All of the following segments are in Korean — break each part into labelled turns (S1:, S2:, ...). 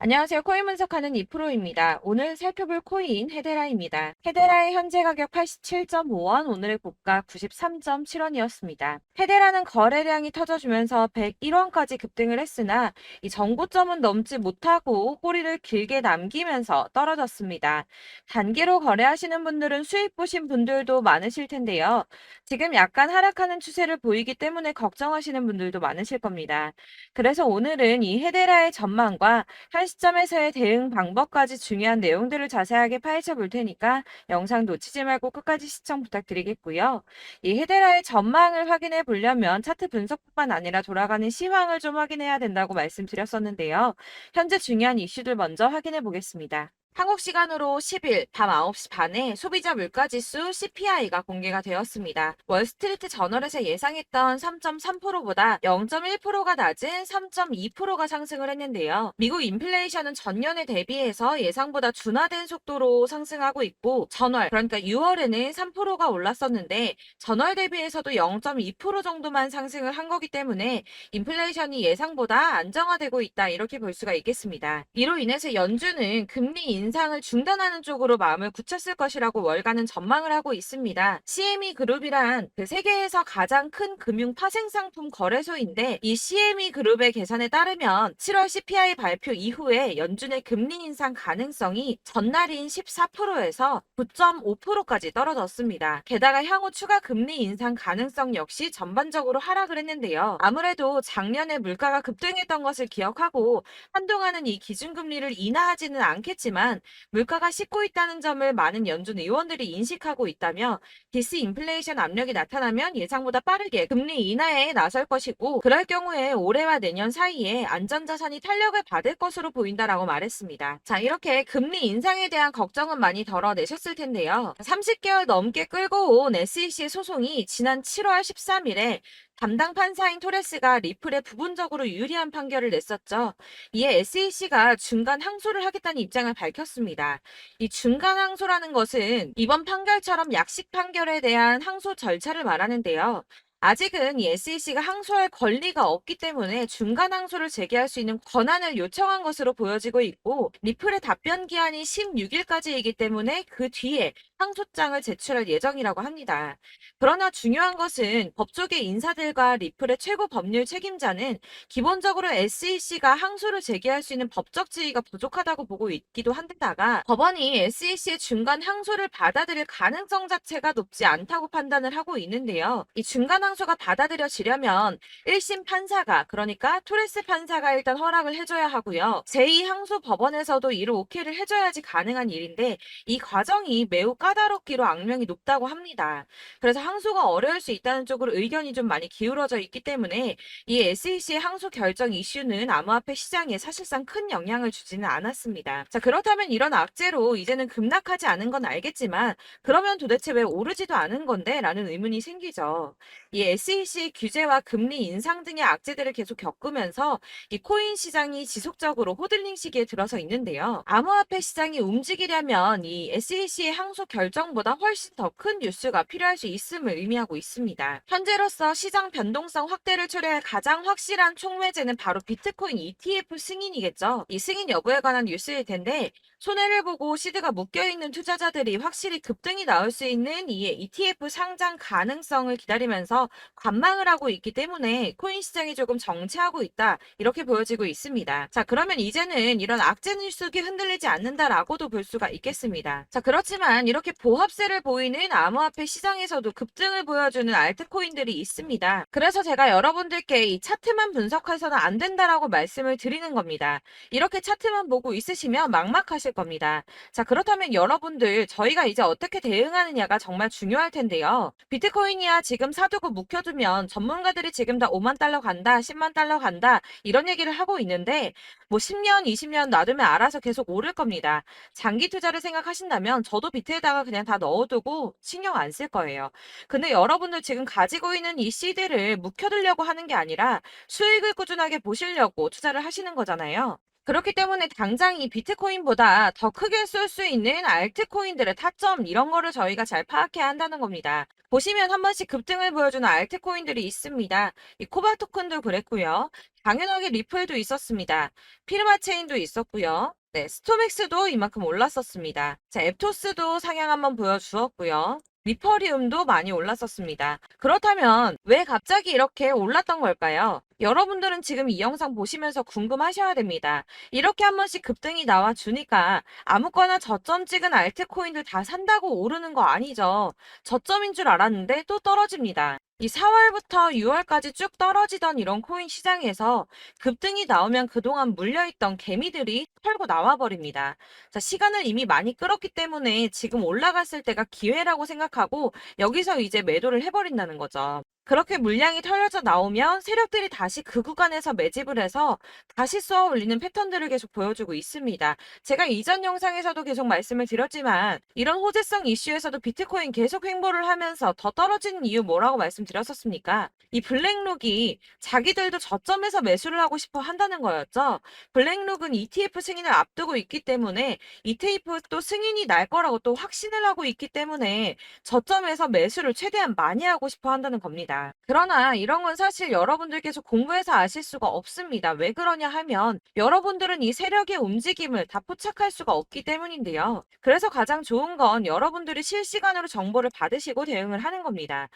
S1: 안녕하세요. 코인 분석하는 이프로입니다. 오늘 살펴볼 코인 헤데라입니다. 헤데라의 현재 가격 87.5원, 오늘의 고가 93.7원이었습니다. 헤데라는 거래량이 터져주면서 101원까지 급등을 했으나 이 정고점은 넘지 못하고 꼬리를 길게 남기면서 떨어졌습니다. 단기로 거래하시는 분들은 수익 보신 분들도 많으실 텐데요. 지금 약간 하락하는 추세를 보이기 때문에 걱정하시는 분들도 많으실 겁니다. 그래서 오늘은 이 헤데라의 전망과 현 시점에서의 대응 방법까지 중요한 내용들을 자세하게 파헤쳐 볼 테니까 영상 놓치지 말고 끝까지 시청 부탁드리겠고요. 이 헤데라의 전망을 확인해 보려면 차트 분석뿐만 아니라 돌아가는 시황을 좀 확인해야 된다고 말씀드렸었는데요. 현재 중요한 이슈들 먼저 확인해 보겠습니다. 한국 시간으로 10일 밤 9시 반에 소비자 물가지수 CPI가 공개가 되었습니다. 월스트리트 저널에서 예상했던 3.3%보다 0.1%가 낮은 3.2%가 상승을 했는데요. 미국 인플레이션은 전년에 대비해서 예상보다 둔화된 속도로 상승하고 있고 전월, 그러니까 6월에는 3%가 올랐었는데 전월 대비해서도 0.2% 정도만 상승을 한 거기 때문에 인플레이션이 예상보다 안정화되고 있다 이렇게 볼 수가 있겠습니다. 이로 인해서 연준은 금리 인상을 중단하는 쪽으로 마음을 굳혔을 것이라고 월가는 전망을 하고 있습니다. CME 그룹이란 그 세계에서 가장 큰 금융 파생상품 거래소인데 이 CME 그룹의 계산에 따르면 7월 CPI 발표 이후에 연준의 금리 인상 가능성이 전날인 14%에서 9.5%까지 떨어졌습니다. 게다가 향후 추가 금리 인상 가능성 역시 전반적으로 하락을 했는데요. 아무래도 작년에 물가가 급등했던 것을 기억하고 한동안은 이 기준금리를 인하하지는 않겠지만 물가가 씻고 있다는 점을 많은 연준 의원들이 인식하고 있다며 디스인플레이션 압력이 나타나면 예상보다 빠르게 금리 인하에 나설 것이고 그럴 경우에 올해와 내년 사이에 안전자산이 탄력을 받을 것으로 보인다라고 말했습니다. 자, 이렇게 금리 인상에 대한 걱정은 많이 덜어내셨을 텐데요. 30개월 넘게 끌고 온 SEC 소송이 지난 7월 13일에 담당 판사인 토레스가 리플에 부분적으로 유리한 판결을 냈었죠. 이에 SEC가 중간 항소를 하겠다는 입장을 밝혔습니다. 이 중간 항소라는 것은 이번 판결처럼 약식 판결에 대한 항소 절차를 말하는데요. 아직은 이 SEC가 항소할 권리가 없기 때문에 중간 항소를 제기할 수 있는 권한을 요청한 것으로 보여지고 있고 리플의 답변 기한이 16일까지이기 때문에 그 뒤에 항소장을 제출할 예정이라고 합니다. 그러나 중요한 것은 법조계 인사들과 리플의 최고 법률 책임자는 기본적으로 SEC가 항소를 제기할 수 있는 법적 지위가 부족하다고 보고 있기도 한데다가 법원이 SEC의 중간 항소를 받아들일 가능성 자체가 높지 않다고 판단을 하고 있는데요. 이 중간 항소가 받아들여지려면 1심 판사가 그러니까 토레스 판사가 일단 허락을 해줘야 하고요. 제2항소 법원에서도 이를 오케이를 해줘야지 가능한 일인데 이 과정이 매우 까다롭기로 악명이 높다고 합니다. 그래서 항소가 어려울 수 있다는 쪽으로 의견이 좀 많이 기울어져 있기 때문에 이 SEC의 항소 결정 이슈는 암호화폐 시장에 사실상 큰 영향을 주지는 않았습니다. 자, 그렇다면 이런 악재로 이제는 급락하지 않은 건 알겠지만 그러면 도대체 왜 오르지도 않은 건데? 라는 의문이 생기죠. 이 SEC의 규제와 금리 인상 등의 악재들을 계속 겪으면서 이 코인 시장이 지속적으로 호들링 시기에 들어서 있는데요. 암호화폐 시장이 움직이려면 이 SEC의 항소 결정보다 훨씬 더 큰 뉴스가 필요할 수 있음을 의미하고 있습니다. 현재로서 시장 변동성 확대를 초래할 가장 확실한 촉매제는 바로 비트코인 ETF 승인이겠죠. 이 승인 여부에 관한 뉴스일 텐데 손해를 보고 시드가 묶여있는 투자자들이 확실히 급등이 나올 수 있는 이 ETF 상장 가능성을 기다리면서 관망을 하고 있기 때문에 코인 시장이 조금 정체하고 있다 이렇게 보여지고 있습니다. 자, 그러면 이제는 이런 악재 뉴스기 흔들리지 않는다라고도 볼 수가 있겠습니다. 자, 그렇지만 이렇게 보합세를 보이는 암호화폐 시장에서도 급등을 보여주는 알트코인들이 있습니다. 그래서 제가 여러분들께 이 차트만 분석해서는 안 된다라고 말씀을 드리는 겁니다. 이렇게 차트만 보고 있으시면 막막하실 겁니다. 자, 그렇다면 여러분들 저희가 이제 어떻게 대응하느냐가 정말 중요할 텐데요. 비트코인이야 지금 사두고 묵혀두면 전문가들이 지금 다 5만 달러 간다, 10만 달러 간다 이런 얘기를 하고 있는데 뭐 10년, 20년 놔두면 알아서 계속 오를 겁니다. 장기 투자를 생각하신다면 저도 비트에다가 그냥 다 넣어두고 신경 안 쓸 거예요. 근데 여러분들 지금 가지고 있는 이 시드를 묵혀두려고 하는 게 아니라 수익을 꾸준하게 보시려고 투자를 하시는 거잖아요. 그렇기 때문에 당장 이 비트코인보다 더 크게 쏠 수 있는 알트코인들의 타점 이런 거를 저희가 잘 파악해야 한다는 겁니다. 보시면 한 번씩 급등을 보여주는 알트코인들이 있습니다. 이 코바 토큰도 그랬고요. 당연하게 리플도 있었습니다. 피르마체인도 있었고요. 네, 스토맥스도 이만큼 올랐었습니다. 자, 앱토스도 상향 한번 보여주었고요. 리퍼리움도 많이 올랐었습니다. 그렇다면 왜 갑자기 이렇게 올랐던 걸까요? 여러분들은 지금 이 영상 보시면서 궁금하셔야 됩니다. 이렇게 한 번씩 급등이 나와 주니까 아무거나 저점 찍은 알트코인들 다 산다고 오르는 거 아니죠. 저점인 줄 알았는데 또 떨어집니다. 이 4월부터 6월까지 쭉 떨어지던 이런 코인 시장에서 급등이 나오면 그동안 물려있던 개미들이 털고 나와버립니다. 자, 시간을 이미 많이 끌었기 때문에 지금 올라갔을 때가 기회라고 생각하고 여기서 이제 매도를 해버린다는 거죠. 그렇게 물량이 털려져 나오면 세력들이 다시 그 구간에서 매집을 해서 다시 쏘아 올리는 패턴들을 계속 보여주고 있습니다. 제가 이전 영상에서도 계속 말씀을 드렸지만 이런 호재성 이슈에서도 비트코인 계속 횡보를 하면서 더 떨어지는 이유 뭐라고 말씀드렸었습니까? 이 블랙록이 자기들도 저점에서 매수를 하고 싶어 한다는 거였죠. 블랙록은 ETF 승인을 앞두고 있기 때문에 ETF도 승인이 날 거라고 또 확신을 하고 있기 때문에 저점에서 매수를 최대한 많이 하고 싶어 한다는 겁니다. 그러나 이런 건 사실 여러분들께서 공부해서 아실 수가 없습니다. 왜 그러냐 하면 여러분들은 이 세력의 움직임을 다 포착할 수가 없기 때문인데요. 그래서 가장 좋은 건 여러분들이 실시간으로 정보를 받으시고 대응을 하는 겁니다.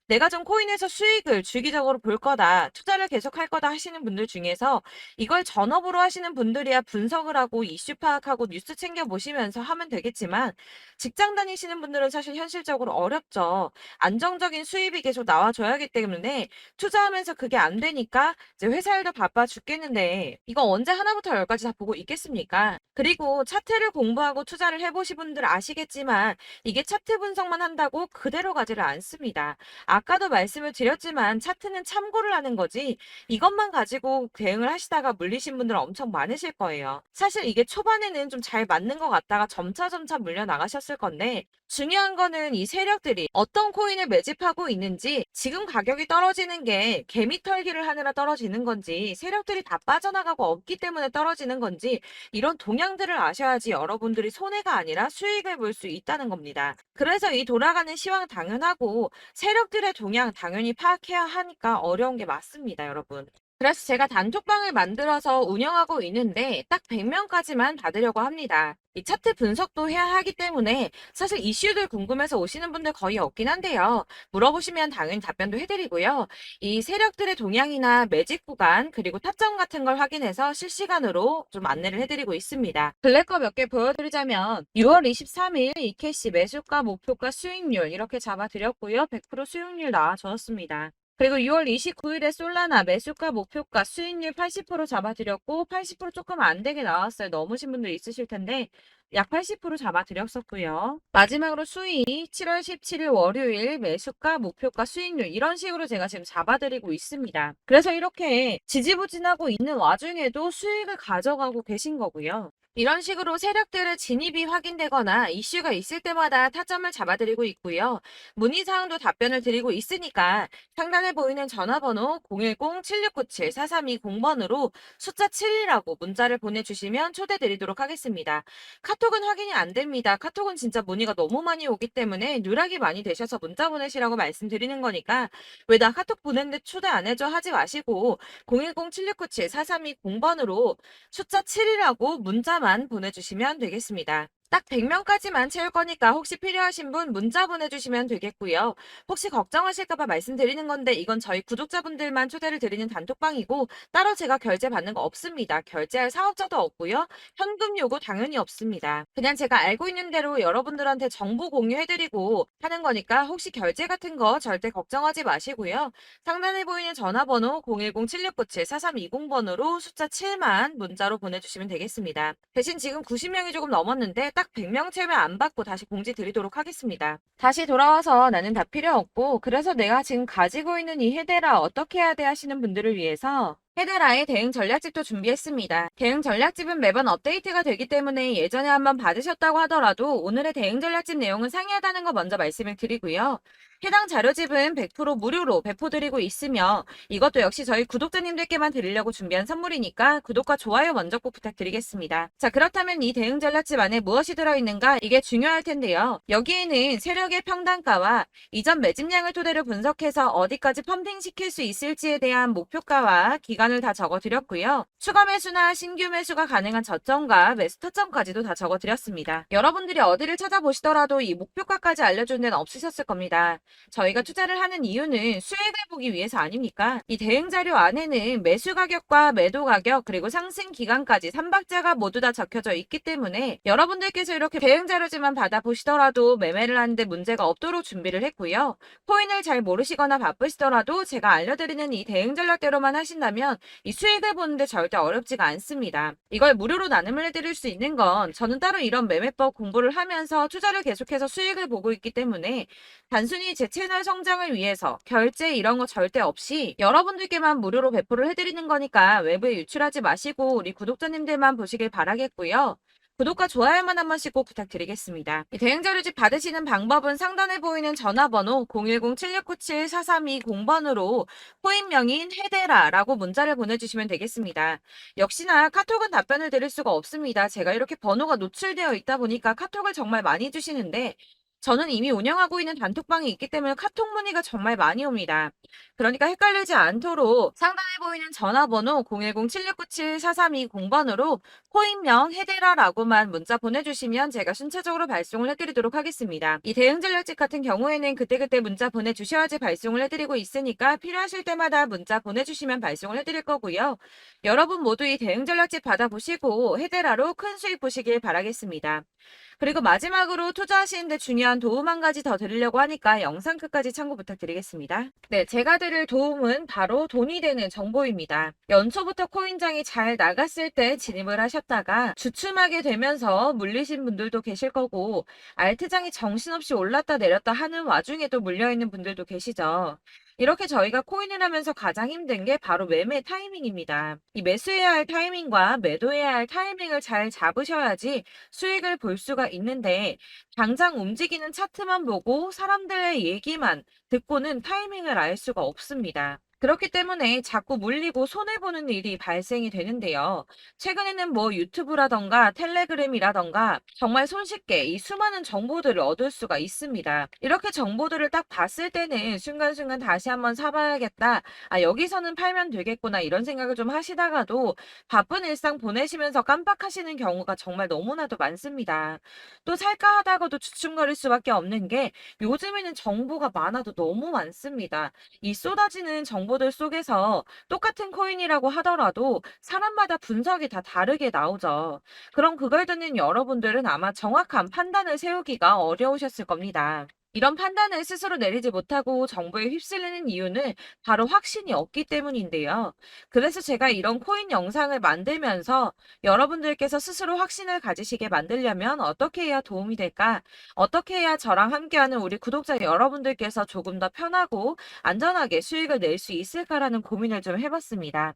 S1: 내가 좀 코인에서 수익을 주기적으로 볼 거다, 투자를 계속할 거다 하시는 분들 중에서 이걸 전업으로 하시는 분들이야 분석을 하고 이슈 파악하고 뉴스 챙겨 보시면서 하면 되겠지만 직장 다니시는 분들은 사실 현실적으로 어렵죠. 안정적인 수입이 계속 나와줘야 하기 때문에 투자하면서 그게 안 되니까 이제 회사 일도 바빠 죽겠는데 이거 언제 하나부터 열까지 다 보고 있겠습니까? 그리고 차트를 공부하고 투자를 해보신 분들 아시겠지만 이게 차트 분석만 한다고 그대로 가지를 않습니다. 아까도 말씀을 드렸지만 차트는 참고를 하는 거지 이것만 가지고 대응을 하시다가 물리신 분들 엄청 많으실 거예요. 사실 이게 초반에는 좀 잘 맞는 것 같다가 점차 물려 나가셨을 건데 중요한 거는 이 세력들이 어떤 코인을 매집하고 있는지 지금 가격이 떨어지는 게 개미 털기를 하느라 떨어지는 건지 세력들이 다 빠져나가고 없기 때문에 떨어지는 건지 이런 동향들을 아셔야지 여러분들이 손해가 아니라 수익을 볼 수 있다는 겁니다. 그래서 이 돌아가는 시황 당연하고 세력들의 동향 당연히 파악해야 하니까 어려운 게 맞습니다, 여러분. 그래서 제가 단톡방을 만들어서 운영하고 있는데 딱 100명까지만 받으려고 합니다. 이 차트 분석도 해야 하기 때문에 사실 이슈들 궁금해서 오시는 분들 거의 없긴 한데요. 물어보시면 당연히 답변도 해드리고요. 이 세력들의 동향이나 매집 구간 그리고 타점 같은 걸 확인해서 실시간으로 좀 안내를 해드리고 있습니다. 블랙거 몇 개 보여드리자면 6월 23일 이캐시 매수가, 목표가, 수익률 이렇게 잡아드렸고요. 100% 수익률 나와줬습니다. 그리고 6월 29일에 솔라나 매수가, 목표가, 수익률 80% 잡아드렸고 80% 조금 안 되게 나왔어요. 넘으신 분들 있으실 텐데 약 80% 잡아드렸었고요. 마지막으로 수익 7월 17일 월요일 매수가, 목표가, 수익률 이런 식으로 제가 지금 잡아드리고 있습니다. 그래서 이렇게 지지부진하고 있는 와중에도 수익을 가져가고 계신 거고요. 이런 식으로 세력들의 진입이 확인되거나 이슈가 있을 때마다 타점을 잡아드리고 있고요. 문의사항도 답변을 드리고 있으니까 상단에 보이는 전화번호 010-7697-4320번으로 숫자 7이라고 문자를 보내주시면 초대드리도록 하겠습니다. 카톡은 확인이 안 됩니다. 카톡은 진짜 문의가 너무 많이 오기 때문에 누락이 많이 되셔서 문자 보내시라고 말씀드리는 거니까 왜 나 카톡 보냈는데 초대 안 해줘 하지 마시고 010-7697-4320번으로 숫자 7이라고 문자만 보내주시면 되겠습니다. 딱 100명까지만 채울 거니까 혹시 필요하신 분 문자 보내주시면 되겠고요. 혹시 걱정하실까봐 말씀드리는 건데 이건 저희 구독자분들만 초대를 드리는 단톡방이고 따로 제가 결제 받는 거 없습니다. 결제할 사업자도 없고요. 현금 요구 당연히 없습니다. 그냥 제가 알고 있는 대로 여러분들한테 정보 공유해드리고 하는 거니까 혹시 결제 같은 거 절대 걱정하지 마시고요. 상단에 보이는 전화번호 010-7697-4320번으로 숫자 7만 문자로 보내주시면 되겠습니다. 대신 지금 90명이 조금 넘었는데 딱 100명 채우면 안 받고 다시 공지 드리도록 하겠습니다. 다시 돌아와서 나는 다 필요 없고 그래서 내가 지금 가지고 있는 이 헤데라 어떻게 해야 돼 하시는 분들을 위해서 헤데라의 대응 전략집도 준비했습니다. 대응 전략집은 매번 업데이트가 되기 때문에 예전에 한번 받으셨다고 하더라도 오늘의 대응 전략집 내용은 상이하다는 거 먼저 말씀을 드리고요. 해당 자료집은 100% 무료로 배포드리고 있으며 이것도 역시 저희 구독자님들께만 드리려고 준비한 선물이니까 구독과 좋아요 먼저 꼭 부탁드리겠습니다. 자, 그렇다면 이 대응 전략집 안에 무엇이 들어있는가 이게 중요할 텐데요. 여기에는 세력의 평단가와 이전 매집량을 토대로 분석해서 어디까지 펌핑시킬 수 있을지에 대한 목표가와 기간을 다 적어드렸고요. 추가 매수나 신규 매수가 가능한 저점과 매수 타점까지도 다 적어드렸습니다. 여러분들이 어디를 찾아보시더라도 이 목표가까지 알려준 데는 없으셨을 겁니다. 저희가 투자를 하는 이유는 수익을 보기 위해서 아닙니까? 이 대응 자료 안에는 매수 가격과 매도 가격 그리고 상승 기간까지 3박자가 모두 다 적혀져 있기 때문에 여러분들께서 이렇게 대응 자료지만 받아보시더라도 매매를 하는데 문제가 없도록 준비를 했고요. 코인을 잘 모르시거나 바쁘시더라도 제가 알려드리는 이 대응 전략대로만 하신다면 이 수익을 보는데 절대 어렵지가 않습니다. 이걸 무료로 나눔을 해드릴 수 있는 건 저는 따로 이런 매매법 공부를 하면서 투자를 계속해서 수익을 보고 있기 때문에 단순히 제 채널 성장을 위해서 결제 이런 거 절대 없이 여러분들께만 무료로 배포를 해드리는 거니까 외부에 유출하지 마시고 우리 구독자님들만 보시길 바라겠고요. 구독과 좋아요만 한 번씩 꼭 부탁드리겠습니다. 대응 자료집 받으시는 방법은 상단에 보이는 전화번호 010-7697-4320번으로 코인명인 헤데라라고 문자를 보내주시면 되겠습니다. 역시나 카톡은 답변을 드릴 수가 없습니다. 제가 이렇게 번호가 노출되어 있다 보니까 카톡을 정말 많이 주시는데 저는 이미 운영하고 있는 단톡방이 있기 때문에 카톡 문의가 정말 많이 옵니다. 그러니까 헷갈리지 않도록 상단에 보이는 전화번호 010-7697-4320번으로 코인명 헤데라라고만 문자 보내주시면 제가 순차적으로 발송을 해드리도록 하겠습니다. 이 대응 전략집 같은 경우에는 그때그때 문자 보내주셔야지 발송을 해드리고 있으니까 필요하실 때마다 문자 보내주시면 발송을 해드릴 거고요. 여러분 모두 이 대응 전략집 받아보시고 헤데라로 큰 수익 보시길 바라겠습니다. 그리고 마지막으로 투자하시는데 중요한 도움 한 가지 더 드리려고 하니까 영상 끝까지 참고 부탁드리겠습니다. 네, 제가 드릴 도움은 바로 돈이 되는 정보입니다. 연초부터 코인장이 잘 나갔을 때 진입을 하셨다가 주춤하게 되면서 물리신 분들도 계실 거고 알트장이 정신없이 올랐다 내렸다 하는 와중에도 물려있는 분들도 계시죠. 이렇게 저희가 코인을 하면서 가장 힘든 게 바로 매매 타이밍입니다. 이 매수해야 할 타이밍과 매도해야 할 타이밍을 잘 잡으셔야지 수익을 볼 수가 있는데 당장 움직이는 차트만 보고 사람들의 얘기만 듣고는 타이밍을 알 수가 없습니다. 그렇기 때문에 자꾸 물리고 손해보는 일이 발생이 되는데요. 최근에는 뭐 유튜브라던가 텔레그램이라던가 정말 손쉽게 이 수많은 정보들을 얻을 수가 있습니다. 이렇게 정보들을 딱 봤을 때는 순간순간 다시 한번 사봐야겠다. 아, 여기서는 팔면 되겠구나. 이런 생각을 좀 하시다가도 바쁜 일상 보내시면서 깜빡하시는 경우가 정말 너무나도 많습니다. 또 살까 하다가도 주춤거릴 수밖에 없는 게 요즘에는 정보가 많아도 너무 많습니다. 이 쏟아지는 정보들 속에서 똑같은 코인이라고 하더라도 사람마다 분석이 다 다르게 나오죠. 그럼 그걸 듣는 여러분들은 아마 정확한 판단을 세우기가 어려우셨을 겁니다. 이런 판단을 스스로 내리지 못하고 정보에 휩쓸리는 이유는 바로 확신이 없기 때문인데요. 그래서 제가 이런 코인 영상을 만들면서 여러분들께서 스스로 확신을 가지시게 만들려면 어떻게 해야 도움이 될까? 어떻게 해야 저랑 함께하는 우리 구독자 여러분들께서 조금 더 편하고 안전하게 수익을 낼 수 있을까라는 고민을 좀 해봤습니다.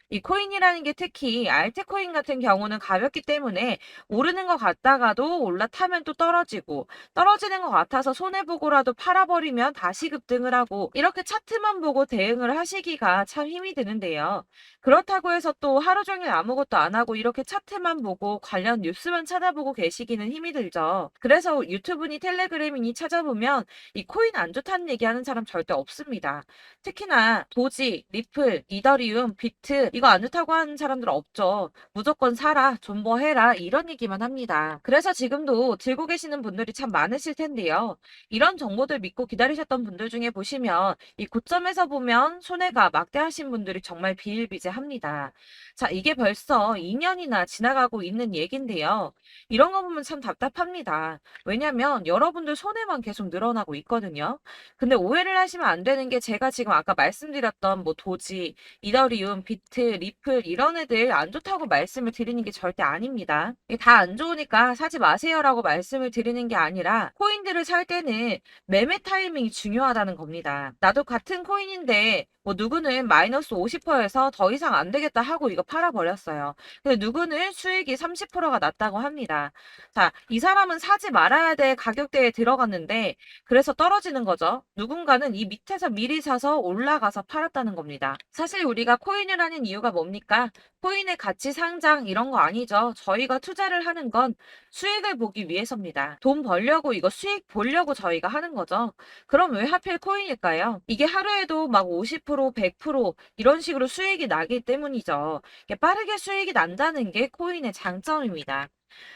S1: 이 코인이라는 게 특히 알트코인 같은 경우는 가볍기 때문에 오르는 것 같다가도 올라타면 또 떨어지고 떨어지는 것 같아서 손해보고라도 팔아버리면 다시 급등을 하고 이렇게 차트만 보고 대응을 하시기가 참 힘이 드는데요. 그렇다고 해서 또 하루 종일 아무것도 안 하고 이렇게 차트만 보고 관련 뉴스만 찾아보고 계시기는 힘이 들죠. 그래서 유튜브니 텔레그램이니 찾아보면 이 코인 안 좋다는 얘기하는 사람 절대 없습니다. 특히나 도지, 리플, 이더리움, 비트 이거 안 좋다고 하는 사람들 없죠. 무조건 사라, 존버해라 이런 얘기만 합니다. 그래서 지금도 들고 계시는 분들이 참 많으실 텐데요. 이런 정보들 믿고 기다리셨던 분들 중에 보시면 이 고점에서 보면 손해가 막대하신 분들이 정말 비일비재합니다. 자, 이게 벌써 2년이나 지나가고 있는 얘긴데요. 이런 거 보면 참 답답합니다. 왜냐면 여러분들 손해만 계속 늘어나고 있거든요. 근데 오해를 하시면 안 되는 게 제가 지금 아까 말씀드렸던 뭐 도지, 이더리움, 비트, 리플 이런 애들 안 좋다고 말씀을 드리는 게 절대 아닙니다. 다 안 좋으니까 사지 마세요라고 말씀을 드리는 게 아니라 코인들을 살 때는 매매 타이밍이 중요하다는 겁니다. 나도 같은 코인인데 뭐 누구는 마이너스 50%에서 더 이상 안 되겠다 하고 이거 팔아버렸어요. 근데 누구는 수익이 30%가 났다고 합니다. 자, 이 사람은 사지 말아야 될 가격대에 들어갔는데 그래서 떨어지는 거죠. 누군가는 이 밑에서 미리 사서 올라가서 팔았다는 겁니다. 사실 우리가 코인을 하는 이유가 뭡니까? 코인의 가치 상장 이런 거 아니죠. 저희가 투자를 하는 건 수익을 보기 위해서입니다. 돈 벌려고 이거 수익 보려고 저희가 하는 거죠. 그럼 왜 하필 코인일까요? 이게 하루에도 막 50%, 100% 이런 식으로 수익이 나기 때문이죠. 이게 빠르게 수익이 난다는 게 코인의 장점입니다.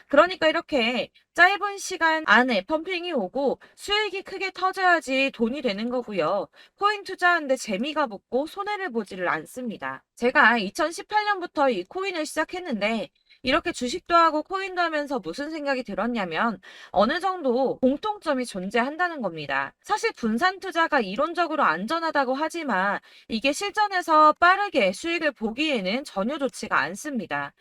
S1: 그러니까 이렇게 짧은 시간 안에 펌핑이 오고 수익이 크게 터져야지 돈이 되는 거고요. 코인 투자하는데 재미가 붙고 손해를 보지를 않습니다. 제가 2018년부터 이 코인을 시작했는데 이렇게 주식도 하고 코인도 하면서 무슨 생각이 들었냐면 어느 정도 공통점이 존재한다는 겁니다. 사실 분산 투자가 이론적으로 안전하다고 하지만 이게 실전에서 빠르게 수익을 보기에는 전혀 좋지가 않습니다.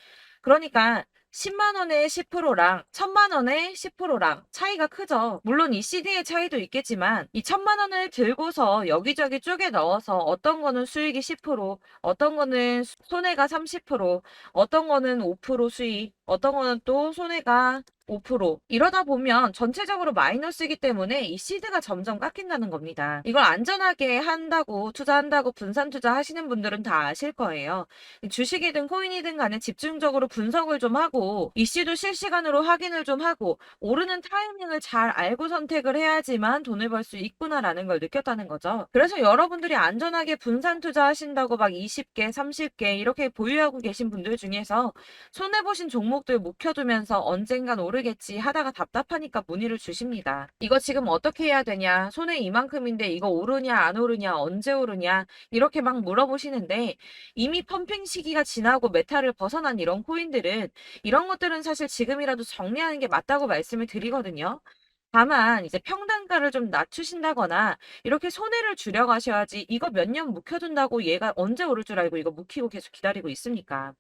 S1: 그러니까 10만 원에 10%랑 1000만 원에 10%랑 차이가 크죠. 물론 이 CD의 차이도 있겠지만 이 1000만 원을 들고서 여기저기 쪼개 넣어서 어떤 거는 수익이 10%, 어떤 거는 손해가 30%, 어떤 거는 5% 수익, 어떤 거는 또 손해가 5% 이러다 보면 전체적으로 마이너스이기 때문에 이 시드가 점점 깎인다는 겁니다. 이걸 안전하게 한다고 투자한다고 분산 투자하시는 분들은 다 아실 거예요. 주식이든 코인이든 간에 집중적으로 분석을 좀 하고 이슈도 실시간으로 확인을 좀 하고 오르는 타이밍을 잘 알고 선택을 해야지만 돈을 벌 수 있구나라는 걸 느꼈다는 거죠. 그래서 여러분들이 안전하게 분산 투자하신다고 막 20개, 30개 이렇게 보유하고 계신 분들 중에서 손해보신 종목들 묵혀두면서 언젠간 오르겠지 하다가 답답하니까 문의를 주십니다. 이거 지금 어떻게 해야 되냐? 손해 이만큼인데 이거 오르냐 안 오르냐 언제 오르냐 이렇게 막 물어보시는데 이미 펌핑 시기가 지나고 메타를 벗어난 이런 코인들은 이런 것들은 사실 지금이라도 정리하는 게 맞다고 말씀을 드리거든요. 다만 이제 평단가를 좀 낮추신다거나 이렇게 손해를 줄여가셔야지 이거 몇 년 묵혀둔다고 얘가 언제 오를 줄 알고 이거 묵히고 계속 기다리고 있습니까?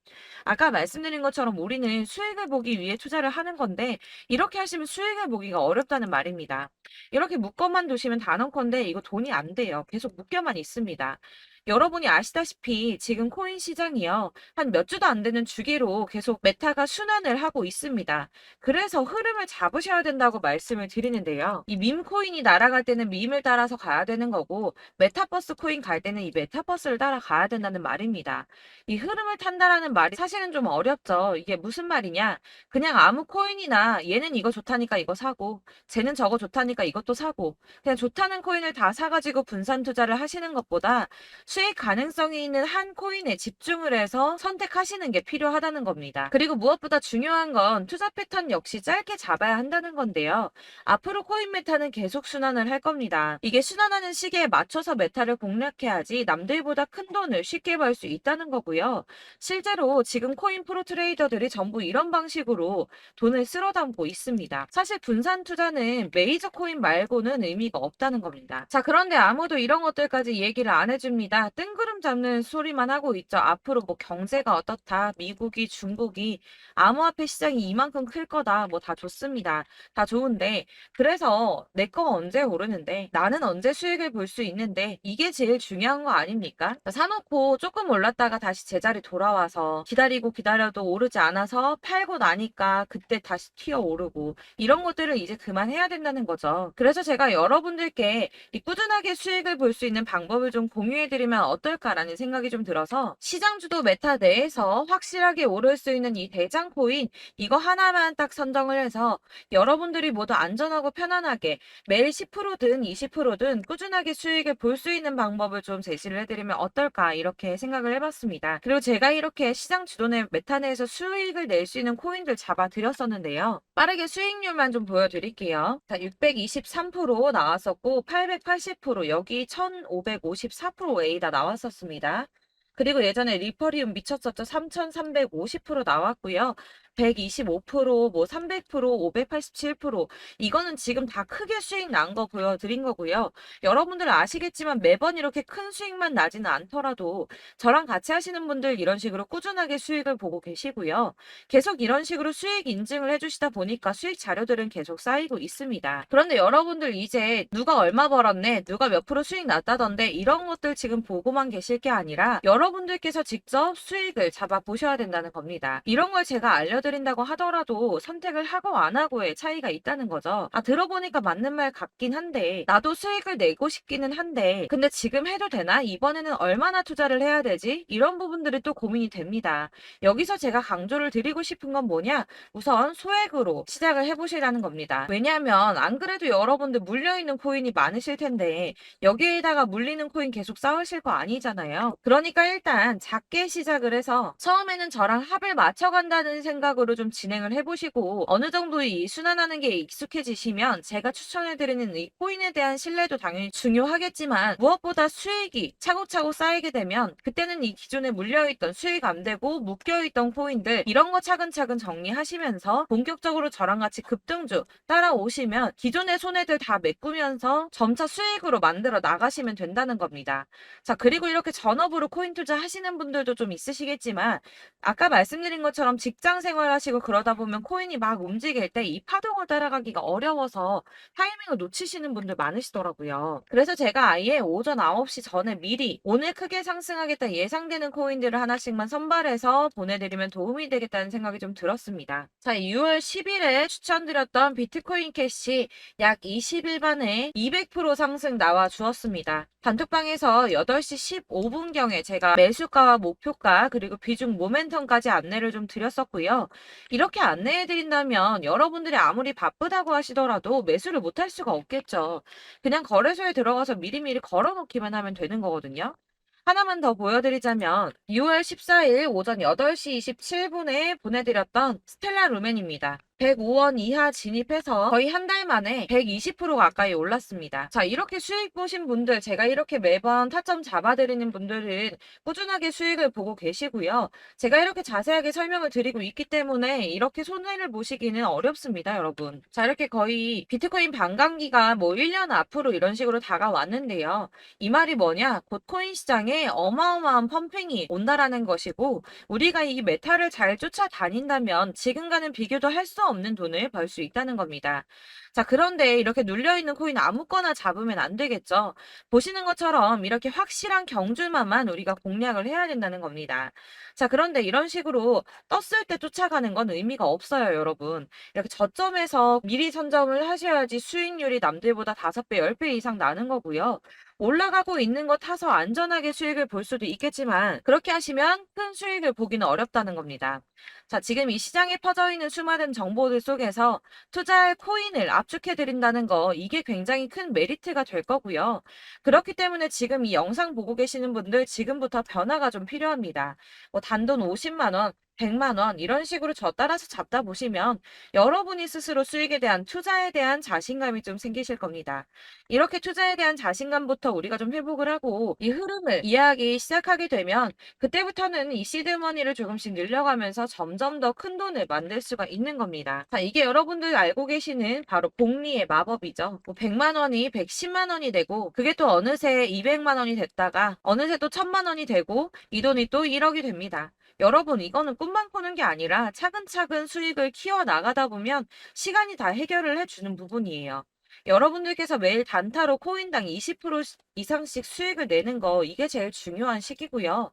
S1: 아까 말씀드린 것처럼 우리는 수익을 보기 위해 투자를 하는 건데 이렇게 하시면 수익을 보기가 어렵다는 말입니다. 이렇게 묶어만 두시면 단언컨대 이거 돈이 안 돼요. 계속 묶여만 있습니다. 여러분이 아시다시피 지금 코인 시장이요. 한 몇 주도 안 되는 주기로 계속 메타가 순환을 하고 있습니다. 그래서 흐름을 잡으셔야 된다고 말씀을 드리는데요. 이 밈 코인이 날아갈 때는 밈을 따라서 가야 되는 거고 메타버스 코인 갈 때는 이 메타버스를 따라가야 된다는 말입니다. 이 흐름을 탄다라는 말이 사실은 좀 어렵죠. 이게 무슨 말이냐? 그냥 아무 코인이나 얘는 이거 좋다니까 이거 사고 쟤는 저거 좋다니까 이것도 사고 그냥 좋다는 코인을 다 사가지고 분산 투자를 하시는 것보다 수익 가능성이 있는 한 코인에 집중을 해서 선택하시는 게 필요하다는 겁니다. 그리고 무엇보다 중요한 건 투자 패턴 역시 짧게 잡아야 한다는 건데요. 앞으로 코인 메타는 계속 순환을 할 겁니다. 이게 순환하는 시기에 맞춰서 메타를 공략해야지 남들보다 큰 돈을 쉽게 벌 수 있다는 거고요. 실제로 지금 코인 프로 트레이더들이 전부 이런 방식으로 돈을 쓸어 담고 있습니다. 사실 분산 투자는 메이저 코인 말고는 의미가 없다는 겁니다. 자, 그런데 아무도 이런 것들까지 얘기를 안 해줍니다. 뜬구름 잡는 소리만 하고 있죠. 앞으로 뭐 경제가 어떻다, 미국이, 중국이, 암호화폐 시장이 이만큼 클 거다, 뭐 다 좋습니다. 다 좋은데, 그래서 내 거 언제 오르는데, 나는 언제 수익을 볼 수 있는데, 이게 제일 중요한 거 아닙니까? 사놓고 조금 올랐다가 다시 제자리 돌아와서 기다리고 기다려도 오르지 않아서 팔고 나니까 그때 다시 튀어 오르고, 이런 것들을 이제 그만해야 된다는 거죠. 그래서 제가 여러분들께 이 꾸준하게 수익을 볼 수 있는 방법을 좀 공유해드리면 어떨까라는 생각이 좀 들어서 시장주도 메타 내에서 확실하게 오를 수 있는 이 대장 코인 이거 하나만 딱 선정을 해서 여러분들이 모두 안전하고 편안하게 매일 10%든 20%든 꾸준하게 수익을 볼 수 있는 방법을 좀 제시를 해드리면 어떨까 이렇게 생각을 해봤습니다. 그리고 제가 이렇게 시장 주도내 메타 내에서 수익을 낼 수 있는 코인들 잡아드렸었는데요. 빠르게 수익률만 좀 보여드릴게요. 자, 623% 나왔었고 880% 여기 1554% A다 나왔었습니다. 그리고 예전에 리퍼리움 미쳤었죠. 3350% 나왔고요. 125%, 뭐 300%, 587%, 이거는 지금 다 크게 수익 난 거 보여드린 거고요. 여러분들 아시겠지만 매번 이렇게 큰 수익만 나지는 않더라도 저랑 같이 하시는 분들 이런 식으로 꾸준하게 수익을 보고 계시고요. 계속 이런 식으로 수익 인증을 해주시다 보니까 수익 자료들은 계속 쌓이고 있습니다. 그런데 여러분들 이제 누가 얼마 벌었네, 누가 몇 프로 수익 났다던데 이런 것들 지금 보고만 계실 게 아니라 여러분들께서 직접 수익을 잡아 보셔야 된다는 겁니다. 이런 걸 제가 알려드린다고 하더라도 선택을 하고 안 하고의 차이가 있다는 거죠. 아, 들어보니까 맞는 말 같긴 한데 나도 수익을 내고 싶기는 한데 근데 지금 해도 되나? 이번에는 얼마나 투자를 해야 되지? 이런 부분들이 또 고민이 됩니다. 여기서 제가 강조를 드리고 싶은 건 뭐냐? 우선 소액으로 시작을 해보시라는 겁니다. 왜냐하면 안 그래도 여러분들 물려있는 코인이 많으실 텐데 여기에다가 물리는 코인 계속 쌓으실 거 아니잖아요. 그러니까 일단 작게 시작을 해서 처음에는 저랑 합을 맞춰간다는 생각으로 좀 진행을 해보시고 어느 정도 이 순환하는 게 익숙해지시면 제가 추천해드리는 이 코인에 대한 신뢰도 당연히 중요하겠지만 무엇보다 수익이 차곡차곡 쌓이게 되면 그때는 이 기존에 물려있던 수익 안 되고 묶여있던 코인들 이런 거 차근차근 정리하시면서 본격적으로 저랑 같이 급등주 따라오시면 기존의 손해들 다 메꾸면서 점차 수익으로 만들어 나가시면 된다는 겁니다. 자, 그리고 이렇게 전업으로 코인 투자 하시는 분들도 좀 있으시겠지만 아까 말씀드린 것처럼 직장 생활하시고 그러다 보면 코인이 막 움직일 때 이 파동을 따라가기가 어려워서 타이밍을 놓치시는 분들 많으시더라고요. 그래서 제가 아예 오전 9시 전에 미리 오늘 크게 상승하겠다 예상되는 코인들을 하나씩만 선발해서 보내드리면 도움이 되겠다는 생각이 좀 들었습니다. 자, 6월 10일에 추천드렸던 비트코인 캐시 약 20일 만에 200% 상승 나와 주었습니다. 단톡방에서 8시 15분경에 제가 매수가와 목표가 그리고 비중 모멘텀까지 안내를 좀 드렸었고요. 이렇게 안내해 드린다면 여러분들이 아무리 바쁘다고 하시더라도 매수를 못할 수가 없겠죠. 그냥 거래소에 들어가서 미리미리 걸어놓기만 하면 되는 거거든요. 하나만 더 보여드리자면 6월 14일 오전 8시 27분에 보내드렸던 스텔라 루멘입니다. 105원 이하 진입해서 거의 한 달 만에 120% 가까이 올랐습니다. 자, 이렇게 수익 보신 분들, 제가 이렇게 매번 타점 잡아드리는 분들은 꾸준하게 수익을 보고 계시고요. 제가 이렇게 자세하게 설명을 드리고 있기 때문에 이렇게 손해를 보시기는 어렵습니다, 여러분. 자, 이렇게 거의 비트코인 반감기가 뭐 1년 앞으로 이런 식으로 다가왔는데요. 이 말이 뭐냐? 곧 코인 시장에 어마어마한 펌핑이 온다라는 것이고 우리가 이 메타를 잘 쫓아다닌다면 지금과는 비교도 할 수 없는 돈을 벌 수 있다는 겁니다. 자, 그런데 이렇게 눌려있는 코인 아무거나 잡으면 안 되겠죠. 보시는 것처럼 이렇게 확실한 경주만만 우리가 공략을 해야 된다는 겁니다. 자, 그런데 이런 식으로 떴을 때 쫓아가는 건 의미가 없어요, 여러분. 이렇게 저점에서 미리 선점을 하셔야지 수익률이 남들보다 5배, 10배 이상 나는 거고요. 올라가고 있는 거 타서 안전하게 수익을 볼 수도 있겠지만 그렇게 하시면 큰 수익을 보기는 어렵다는 겁니다. 자, 지금 이 시장에 퍼져 있는 수많은 정보들 속에서 투자할 코인을 압축해 드린다는 거 이게 굉장히 큰 메리트가 될 거고요. 그렇기 때문에 지금 이 영상 보고 계시는 분들 지금부터 변화가 좀 필요합니다. 뭐 단돈 50만 원, 100만 원 이런 식으로 저 따라서 잡다 보시면 여러분이 스스로 수익에 대한 투자에 대한 자신감이 좀 생기실 겁니다. 이렇게 투자에 대한 자신감부터 우리가 좀 회복을 하고 이 흐름을 이해하기 시작하게 되면 그때부터는 이 시드머니를 조금씩 늘려가면서 점점 더 큰 돈을 만들 수가 있는 겁니다. 자, 이게 여러분들 알고 계시는 바로 복리의 마법이죠. 뭐 100만 원이 110만 원이 되고 그게 또 어느새 200만 원이 됐다가 어느새 또 1000만 원이 되고 이 돈이 또 1억이 됩니다. 여러분, 이거는 꿈만 꾸는 게 아니라 차근차근 수익을 키워 나가다 보면 시간이 다 해결을 해주는 부분이에요. 여러분들께서 매일 단타로 코인당 20% 이상씩 수익을 내는 거 이게 제일 중요한 시기고요.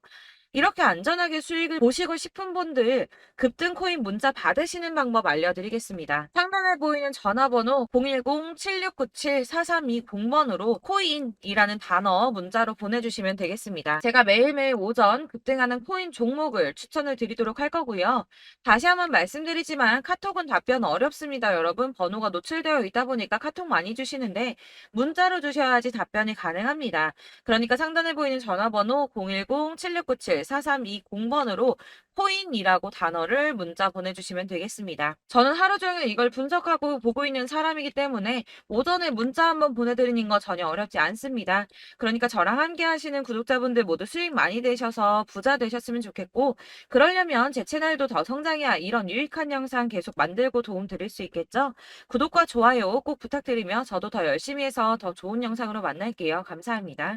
S1: 이렇게 안전하게 수익을 보시고 싶은 분들 급등 코인 문자 받으시는 방법 알려드리겠습니다. 상단에 보이는 전화번호 010-7697-4320번으로 코인이라는 단어 문자로 보내주시면 되겠습니다. 제가 매일매일 오전 급등하는 코인 종목을 추천을 드리도록 할 거고요. 다시 한번 말씀드리지만 카톡은 답변 어렵습니다. 여러분, 번호가 노출되어 있다 보니까 카톡 많이 주시는데 문자로 주셔야지 답변이 가능합니다. 그러니까 상단에 보이는 전화번호 010-7697 4320번으로 코인이라고 단어를 문자 보내주시면 되겠습니다. 저는 하루 종일 이걸 분석 만족하고 보고 있는 사람이기 때문에 오전에 문자 한번 보내드리는 거 전혀 어렵지 않습니다. 그러니까 저랑 함께 하시는 구독자분들 모두 수익 많이 되셔서 부자 되셨으면 좋겠고, 그러려면 제 채널도 더 성장해야 이런 유익한 영상 계속 만들고 도움 드릴 수 있겠죠? 구독과 좋아요 꼭 부탁드리며 저도 더 열심히 해서 더 좋은 영상으로 만날게요. 감사합니다.